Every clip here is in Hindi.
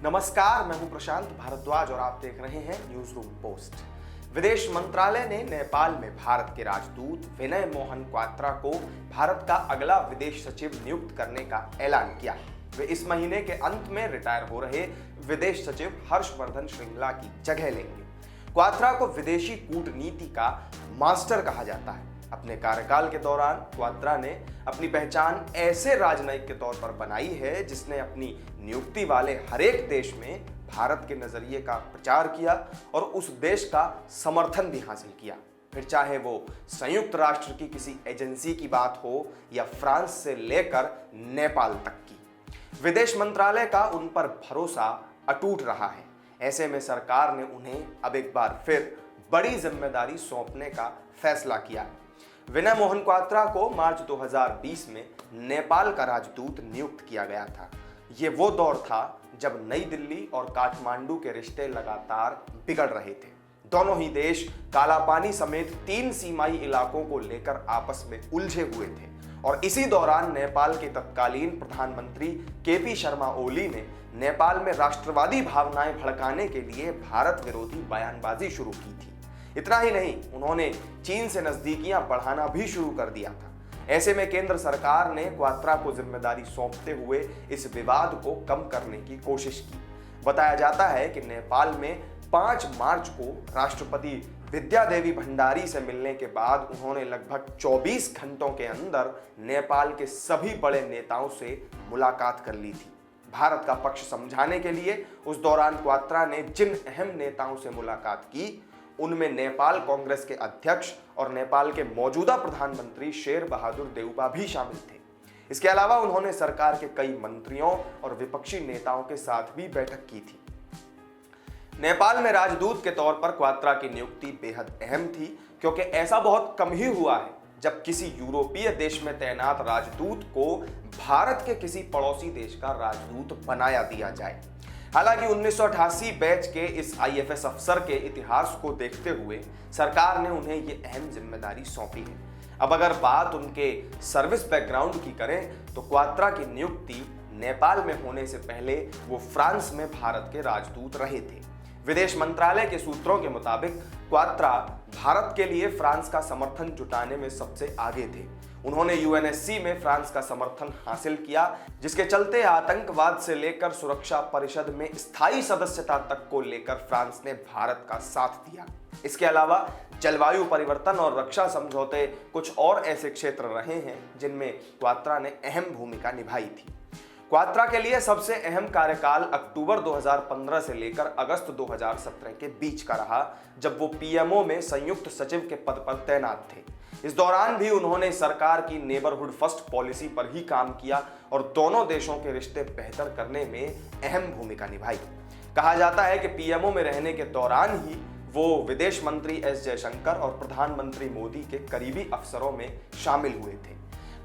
नमस्कार, मैं हूं प्रशांत भारद्वाज और आप देख रहे हैं न्यूज रूम पोस्ट। विदेश मंत्रालय ने नेपाल में भारत के राजदूत विनय मोहन क्वात्रा को भारत का अगला विदेश सचिव नियुक्त करने का ऐलान किया। वे इस महीने के अंत में रिटायर हो रहे विदेश सचिव हर्षवर्धन श्रृंगला की जगह लेंगे। क्वात्रा को विदेशी कूटनीति का मास्टर कहा जाता है। अपने कार्यकाल के दौरान क्वात्रा ने अपनी पहचान ऐसे राजनयिक के तौर पर बनाई है जिसने अपनी नियुक्ति वाले हरेक देश में भारत के नजरिए का प्रचार किया और उस देश का समर्थन भी हासिल किया, फिर चाहे वो संयुक्त राष्ट्र की किसी एजेंसी की बात हो या फ्रांस से लेकर नेपाल तक की। विदेश मंत्रालय का उन पर भरोसा अटूट रहा है। ऐसे में सरकार ने उन्हें अब एक बार फिर बड़ी जिम्मेदारी सौंपने का फैसला किया है। विनय मोहन क्वात्रा को मार्च 2020 में नेपाल का राजदूत नियुक्त किया गया था। ये वो दौर था जब नई दिल्ली और काठमांडू के रिश्ते लगातार बिगड़ रहे थे। दोनों ही देश कालापानी समेत 3 सीमाई इलाकों को लेकर आपस में उलझे हुए थे और इसी दौरान नेपाल के तत्कालीन प्रधानमंत्री केपी शर्मा ओली ने नेपाल में राष्ट्रवादी भावनाएं भड़काने के लिए भारत विरोधी बयानबाजी शुरू की थी। इतना ही नहीं, उन्होंने चीन से नजदीकियां बढ़ाना भी शुरू कर दिया था। ऐसे में केंद्र सरकार ने क्वात्रा को जिम्मेदारी सौंपते हुए इस विवाद को कम करने की कोशिश की। बताया जाता है कि नेपाल में 5 मार्च को राष्ट्रपति विद्यादेवी भंडारी से मिलने के बाद उन्होंने लगभग 24 घंटों के अंदर नेपाल के सभी बड़े नेताओं से मुलाकात कर ली थी। भारत का पक्ष समझाने के लिए उस दौरान क्वात्रा ने जिन अहम नेताओं से मुलाकात की उनमें नेपाल कांग्रेस के अध्यक्ष और नेपाल के मौजूदा प्रधानमंत्री शेर बहादुर देउबा भी शामिल थे। इसके अलावा उन्होंने सरकार के कई मंत्रियों और विपक्षी नेताओं के साथ भी बैठक की थी। नेपाल में राजदूत के तौर पर क्वात्रा की नियुक्ति बेहद अहम थी, क्योंकि ऐसा बहुत कम ही हुआ है जब किसी यूरोपीय देश में तैनात राजदूत को भारत के किसी पड़ोसी देश का राजदूत बनाया दिया जाए। हालांकि 1988 बैच के इस आईएफएस अफसर के इतिहास को देखते हुए सरकार ने उन्हें ये अहम जिम्मेदारी सौंपी है। अब अगर बात उनके सर्विस बैकग्राउंड की करें तो क्वात्रा की नियुक्ति नेपाल में होने से पहले वो फ्रांस में भारत के राजदूत रहे थे। विदेश मंत्रालय के सूत्रों के मुताबिक क्वात्रा भारत के लिए फ्रांस का समर्थन जुटाने में सबसे आगे थे। उन्होंने यूएनएससी में फ्रांस का समर्थन हासिल किया, जिसके चलते आतंकवाद से लेकर सुरक्षा परिषद में स्थायी सदस्यता तक को लेकर फ्रांस ने भारत का साथ दिया। इसके अलावा जलवायु परिवर्तन और रक्षा समझौते कुछ और ऐसे क्षेत्र रहे हैं जिनमें क्वात्रा ने अहम भूमिका निभाई थी। क्वात्रा के लिए सबसे अहम कार्यकाल अक्टूबर 2015 से लेकर अगस्त 2017 के बीच का रहा, जब वो पीएमओ में संयुक्त सचिव के पद पर तैनात थे। इस दौरान भी उन्होंने सरकार की नेबरहुड फर्स्ट पॉलिसी पर ही काम किया और दोनों देशों के रिश्ते बेहतर करने में अहम भूमिका निभाई। कहा जाता है कि पीएमओ में रहने के दौरान ही वो विदेश मंत्री एस जयशंकर और प्रधानमंत्री मोदी के करीबी अफसरों में शामिल हुए थे।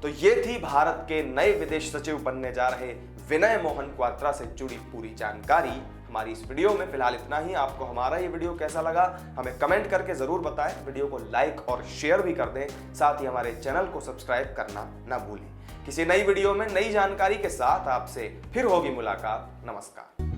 तो ये थी भारत के नए विदेश सचिव बनने जा रहे विनय मोहन क्वात्रा से जुड़ी पूरी जानकारी। हमारी इस वीडियो में फिलहाल इतना ही। आपको हमारा ये वीडियो कैसा लगा हमें कमेंट करके जरूर बताएं। वीडियो को लाइक और शेयर भी कर दें, साथ ही हमारे चैनल को सब्सक्राइब करना ना भूलें। किसी नई वीडियो में नई जानकारी के साथ आपसे फिर होगी मुलाकात। नमस्कार।